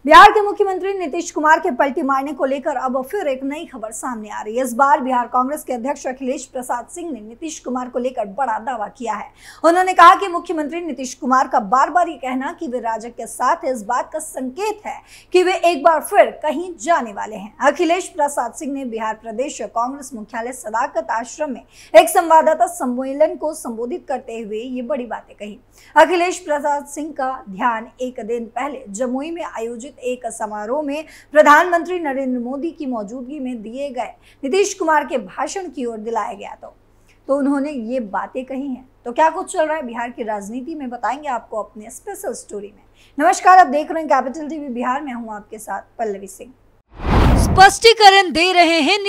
बिहार के मुख्यमंत्री नीतीश कुमार के पलटी मारने को लेकर अब फिर एक नई खबर सामने आ रही है। इस बार बिहार कांग्रेस के अध्यक्ष अखिलेश प्रसाद सिंह ने नीतीश कुमार को लेकर बड़ा दावा किया है। उन्होंने कहा कि मुख्यमंत्री नीतीश कुमार का बार बार ये कहना कि वे राजग के साथ है, इस बात का संकेत है कि वे एक बार फिर कहीं जाने वाले हैं। अखिलेश प्रसाद सिंह ने बिहार प्रदेश कांग्रेस मुख्यालय सदाकत आश्रम में एक संवाददाता सम्मेलन को संबोधित करते हुए ये बड़ी बातें कही। अखिलेश प्रसाद सिंह का ध्यान एक दिन पहले जमुई में आयोजित एक समारोह में प्रधानमंत्री नरेंद्र मोदी की मौजूदगी में दिए गए नीतीश कुमार के भाषण की ओर दिलाया गया। तो उन्होंने ये बातें कही हैं। तो क्या कुछ चल रहा है बिहार की राजनीति में, बताएंगे आपको अपने स्पेशल स्टोरी में। नमस्कार, आप देख रहे हैं कैपिटल टीवी बिहार में, हूं आपके साथ पल्लवी सिंह। स्पष्टीकरण दे रहे हैं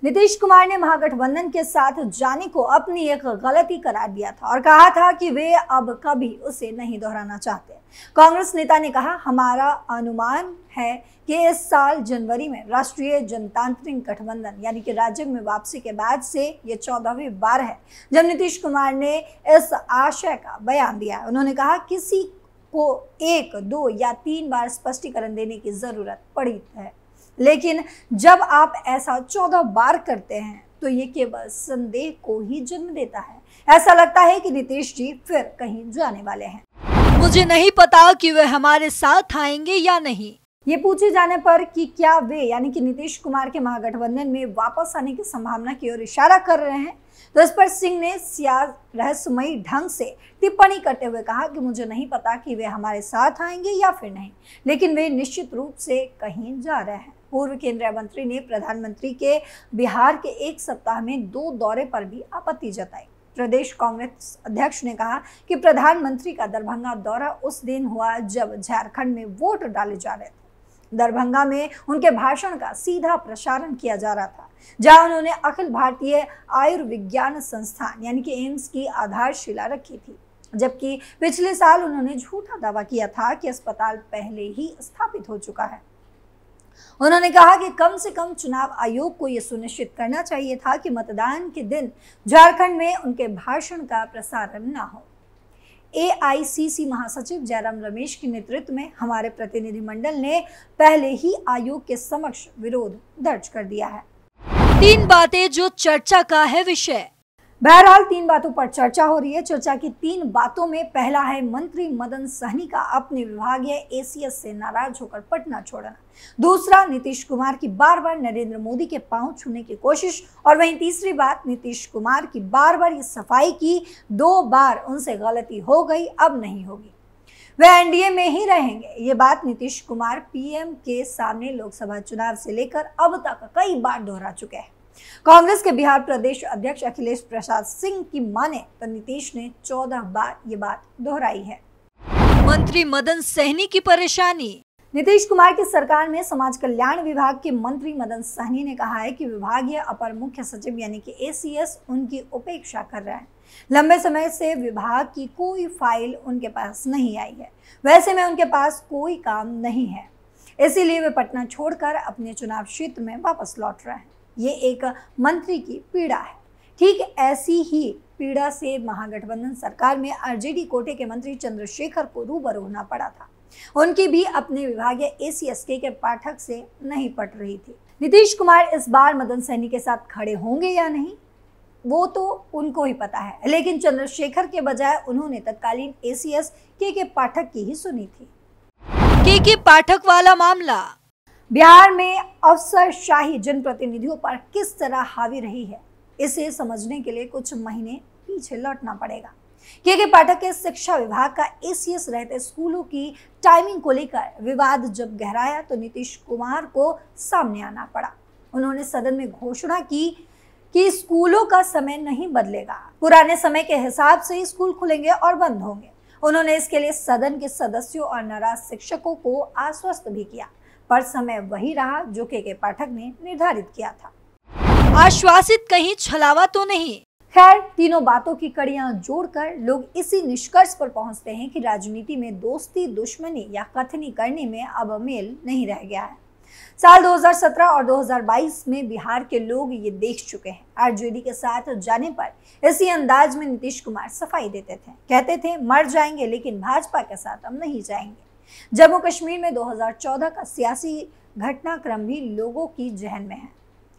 नीतीश कुमार ने महागठबंधन के साथ जाने को अपनी एक गलती करार दिया था और कहा था कि वे अब कभी उसे नहीं दोहराना चाहते। कांग्रेस नेता ने कहा, हमारा अनुमान है कि इस साल जनवरी में राष्ट्रीय जनतांत्रिक गठबंधन यानी कि राजग में वापसी के बाद से ये 14वीं बार है जब नीतीश कुमार ने इस आशय का बयान दिया। उन्होंने कहा, किसी को 1, 2 या 3 बार स्पष्टीकरण देने की जरूरत पड़ी है, लेकिन जब आप ऐसा 14 बार करते हैं तो ये केवल संदेह को ही जन्म देता है। ऐसा लगता है कि नीतीश जी फिर कहीं जाने वाले हैं। मुझे नहीं पता कि वे हमारे साथ आएंगे या नहीं। ये पूछे जाने पर कि क्या वे यानी कि नीतीश कुमार के महागठबंधन में वापस आने की संभावना की ओर इशारा कर रहे हैं, तो इस पर सिंह ने रहस्यमयी ढंग से टिप्पणी करते हुए कहा कि मुझे नहीं पता कि वे हमारे साथ आएंगे या फिर नहीं, लेकिन वे निश्चित रूप से कहीं जा रहे हैं। पूर्व केंद्रीय मंत्री ने प्रधानमंत्री के बिहार के एक सप्ताह में 2 दौरे पर भी आपत्ति जताई। प्रदेश कांग्रेस अध्यक्ष ने कहा कि प्रधानमंत्री का दरभंगा दौरा उस दिन हुआ जब झारखंड में वोट डाले जा रहे थे। दरभंगा में उनके भाषण का सीधा प्रसारण किया जा रहा था, जहां उन्होंने अखिल भारतीय आयुर्विज्ञान संस्थान यानी कि एम्स की आधारशिला रखी थी, जबकि पिछले साल उन्होंने झूठा दावा किया था कि अस्पताल पहले ही स्थापित हो चुका है। उन्होंने कहा कि कम से कम चुनाव आयोग को यह सुनिश्चित करना चाहिए था कि मतदान के दिन झारखंड में उनके भाषण का प्रसारण न हो। एआईसीसी महासचिव जयराम रमेश के नेतृत्व में हमारे प्रतिनिधिमंडल ने पहले ही आयोग के समक्ष विरोध दर्ज कर दिया है। 3 बातें जो चर्चा का है विषय। बहरहाल 3 बातों पर चर्चा हो रही है। चर्चा की 3 बातों में पहला है मंत्री मदन सहनी का अपने विभागीय एसीएस से नाराज होकर पटना छोड़ना। दूसरा, नीतीश कुमार की बार बार नरेंद्र मोदी के पांव छूने की कोशिश। और वहीं तीसरी बात, नीतीश कुमार की बार बार ये सफाई की 2 बार उनसे गलती हो गई, अब नहीं होगी, वे एनडीए में ही रहेंगे। ये बात नीतीश कुमार पीएम के सामने लोकसभा चुनाव से लेकर अब तक कई बार दोहरा चुके हैं। कांग्रेस के बिहार प्रदेश अध्यक्ष अखिलेश प्रसाद सिंह की माने तो नीतीश ने 14 बार ये बात दोहराई है। मंत्री मदन सहनी की परेशानी। नीतीश कुमार की सरकार में समाज कल्याण विभाग के मंत्री मदन सहनी ने कहा है कि विभागीय अपर मुख्य सचिव यानी कि एसीएस उनकी उपेक्षा कर रहा है। लंबे समय से विभाग की कोई फाइल उनके पास नहीं आई है, वैसे में उनके पास कोई काम नहीं है, इसीलिए वे पटना छोड़कर अपने चुनाव क्षेत्र में वापस लौट रहे हैं। ये एक मंत्री की पीड़ा है। ठीक ऐसी ही पीड़ा से महागठबंधन सरकार में आरजेडी कोटे के मंत्री चंद्रशेखर को रूबरू होना पड़ा था। उनकी भी अपने विभागीय एसीएस के पाठक से नहीं पट रही थी। नीतीश कुमार इस बार मदन सहनी के साथ खड़े होंगे या नहीं, वो तो उनको ही पता है, लेकिन चंद्रशेखर के बजाय उन्होंने तत्कालीन एसीएस के पाठक की ही सुनी थी। के पाठक वाला मामला। बिहार में अफसरशाही जनप्रतिनिधियों पर किस तरह हावी रही है, इसे समझने के लिए कुछ महीने पीछे लौटना पड़ेगा। के पाठक के शिक्षा विभाग का एसीएस रहते स्कूलों की टाइमिंग को लेकर विवाद जब गहराया तो नीतीश कुमार को सामने आना पड़ा। उन्होंने सदन में घोषणा की कि स्कूलों का समय नहीं बदलेगा, पुराने समय के हिसाब से ही स्कूल खुलेंगे और बंद होंगे। उन्होंने इसके लिए सदन के सदस्यों और नाराज शिक्षकों को आश्वस्त भी किया, पर समय वही रहा जो के पाठक ने निर्धारित किया था। आश्वासित कहीं छलावा तो नहीं। खैर, तीनों बातों की कड़ियां जोड़कर लोग इसी निष्कर्ष पर पहुंचते हैं कि राजनीति में दोस्ती, दुश्मनी या कथनी करने में अब मेल नहीं रह गया है। साल 2017 और 2022 में बिहार के लोग ये देख चुके हैं। आरजेडी के साथ जाने पर इसी अंदाज में नीतीश कुमार सफाई देते थे, कहते थे मर जाएंगे लेकिन भाजपा के साथ हम नहीं जाएंगे। जम्मू कश्मीर में 2014 का सियासी घटनाक्रम भी लोगों की जहन में है।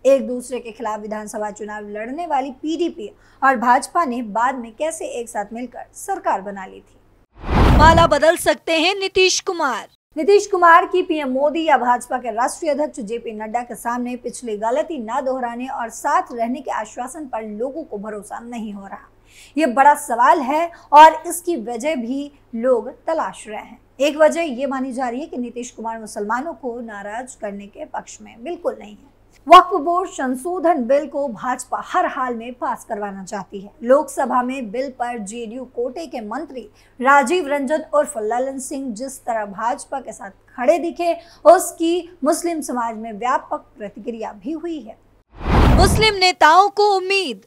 एक दूसरे के खिलाफ विधानसभा चुनाव लड़ने वाली पीडीपी और भाजपा ने बाद में कैसे एक साथ मिलकर सरकार बना ली थी। माला बदल सकते हैं नीतीश कुमार। नीतीश कुमार की पीएम मोदी या भाजपा के राष्ट्रीय अध्यक्ष जेपी नड्डा के सामने पिछली गलती न दोहराने और साथ रहने के आश्वासन पर लोगों को भरोसा नहीं हो रहा। ये बड़ा सवाल है और इसकी वजह भी लोग तलाश रहे हैं। एक वजह ये मानी जा रही है कि नीतीश कुमार मुसलमानों को नाराज करने के पक्ष में बिल्कुल नहीं है। वक्फ बोर्ड संशोधन बिल को भाजपा हर हाल में पास करवाना चाहती है। लोकसभा में बिल पर जेडीयू कोटे के मंत्री राजीव रंजन उर्फ ललन सिंह जिस तरह भाजपा के साथ खड़े दिखे, उसकी मुस्लिम समाज में व्यापक प्रतिक्रिया भी हुई है। मुस्लिम नेताओं को उम्मीद।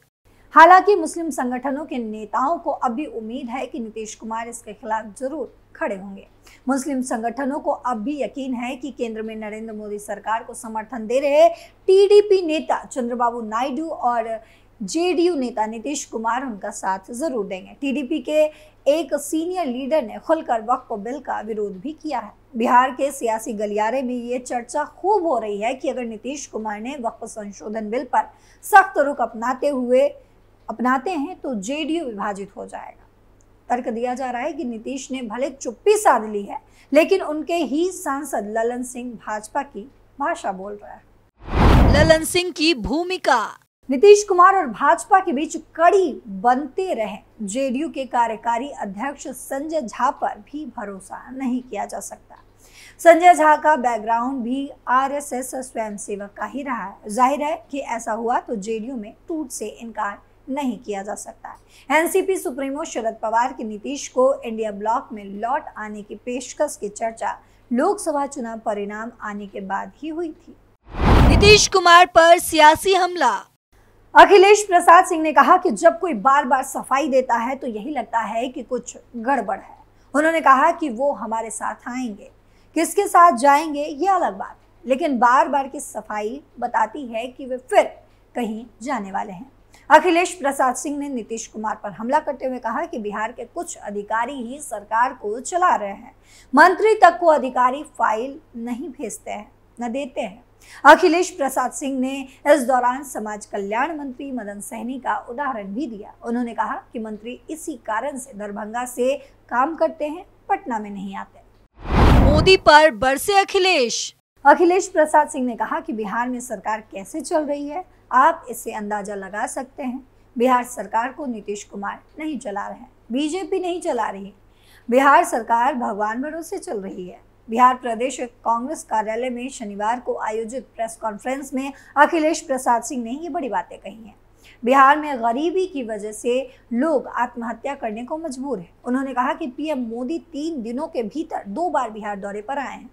हालांकि मुस्लिम संगठनों के नेताओं को अब भी उम्मीद है कि नीतीश कुमार इसके खिलाफ जरूर खड़े होंगे। मुस्लिम संगठनों को अब भी यकीन है कि केंद्र में नरेंद्र मोदी सरकार को समर्थन दे रहे टीडीपी नेता चंद्रबाबू नायडू और जेडीयू नेता नीतीश कुमार उनका साथ जरूर देंगे। टीडीपी के एक सीनियर लीडर ने खुलकर वक्फ बिल का विरोध भी किया है। बिहार के सियासी गलियारे में ये चर्चा खूब हो रही है कि अगर नीतीश कुमार ने वक्फ संशोधन बिल पर सख्त रुख अपनाते हैं तो जेडीयू विभाजित हो जाएगा। तर्क दिया जा रहा है कि नीतीश ने भले चुप्पी साध ली है, लेकिन उनके ही सांसद ललन सिंह भाजपा की भाषा बोल रहा है। ललन सिंह की भूमिका। नीतीश कुमार और भाजपा के बीच कड़ी बनते रहे जेडीयू के कार्यकारी अध्यक्ष संजय झा पर भी भरोसा नहीं किया जा सकता। संजय झा का बैकग्राउंड भी आरएसएस स्वयंसेवक का ही रहा है। जाहिर है कि ऐसा हुआ तो जेडीयू में टूट से इनकार नहीं किया जा सकता। एनसीपी सुप्रीमो शरद पवार की नीतीश को इंडिया ब्लॉक में लौट आने की पेशकश की चर्चा लोकसभा चुनाव परिणाम आने के बाद ही हुई थी। नीतीश कुमार पर सियासी हमला। अखिलेश प्रसाद सिंह ने कहा कि जब कोई बार बार सफाई देता है तो यही लगता है कि कुछ गड़बड़ है। उन्होंने कहा कि वो हमारे साथ आएंगे, किसके साथ जाएंगे ये अलग बात, लेकिन बार बार की सफाई बताती है कि वे फिर कहीं जाने वाले हैं। अखिलेश प्रसाद सिंह ने नीतीश कुमार पर हमला करते हुए कहा कि बिहार के कुछ अधिकारी ही सरकार को चला रहे हैं। मंत्री तक को अधिकारी फाइल नहीं भेजते हैं, न देते हैं। अखिलेश प्रसाद सिंह ने इस दौरान समाज कल्याण मंत्री मदन सहनी का उदाहरण भी दिया। उन्होंने कहा कि मंत्री इसी कारण से दरभंगा से काम करते हैं, पटना में नहीं आते। मोदी पर बरसे अखिलेश। अखिलेश प्रसाद सिंह ने कहा कि बिहार में सरकार कैसे चल रही है आप इससे अंदाजा लगा सकते हैं। बिहार सरकार को नीतीश कुमार नहीं चला रहे हैं, बीजेपी नहीं चला रही है। बिहार सरकार भगवान भरोसे चल रही है। बिहार प्रदेश कांग्रेस कार्यालय में शनिवार को आयोजित प्रेस कॉन्फ्रेंस में अखिलेश प्रसाद सिंह ने ये बड़ी बातें कही हैं। बिहार में गरीबी की वजह से लोग आत्महत्या करने को मजबूर हैं। उन्होंने कहा कि पीएम मोदी 3 दिनों के भीतर 2 बार बिहार दौरे पर आए हैं।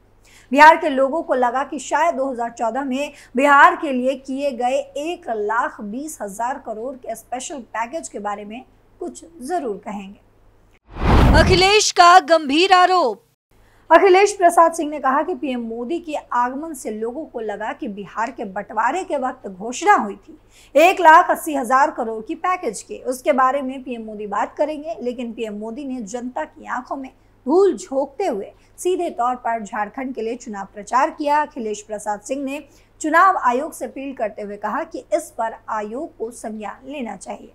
बिहार के लोगों को लगा कि शायद 2014 में बिहार के लिए किए गए 1,20,000 करोड़ के स्पेशल पैकेज के बारे में कुछ जरूर कहेंगे। अखिलेश का गंभीर आरोप। अखिलेश प्रसाद सिंह ने कहा कि पीएम मोदी के आगमन से लोगों को लगा कि बिहार के बंटवारे के वक्त घोषणा हुई थी 1,80,000 करोड़ की पैकेज के, उसके बारे में पीएम मोदी बात करेंगे, लेकिन पीएम मोदी ने जनता की आंखों में धूल झोंकते हुए सीधे तौर पर झारखंड के लिए चुनाव प्रचार किया। अखिलेश प्रसाद सिंह ने चुनाव आयोग से अपील करते हुए कहा कि इस पर आयोग को संज्ञान लेना चाहिए।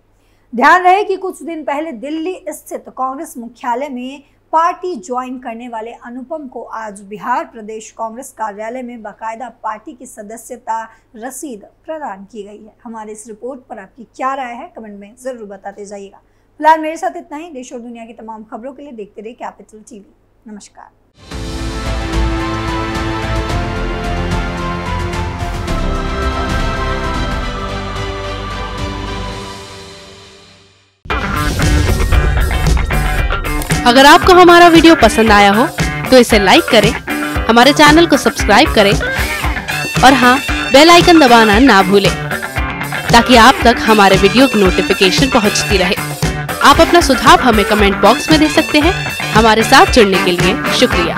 ध्यान रहे कि कुछ दिन पहले दिल्ली स्थित कांग्रेस मुख्यालय में पार्टी ज्वाइन करने वाले अनुपम को आज बिहार प्रदेश कांग्रेस कार्यालय में बाकायदा पार्टी की सदस्यता रसीद प्रदान की गई है। हमारी इस रिपोर्ट पर आपकी क्या राय है कमेंट में जरूर बताते जाइएगा। फिलहाल मेरे साथ इतना ही। देश और दुनिया की तमाम खबरों के लिए देखते रहिए कैपिटल टीवी। नमस्कार। अगर आपको हमारा वीडियो पसंद आया हो तो इसे लाइक करें, हमारे चैनल को सब्सक्राइब करें और हाँ, बेल आइकन दबाना ना भूलें ताकि आप तक हमारे वीडियो की नोटिफिकेशन पहुंचती रहे। आप अपना सुझाव हमें कमेंट बॉक्स में दे सकते हैं। हमारे साथ जुड़ने के लिए शुक्रिया।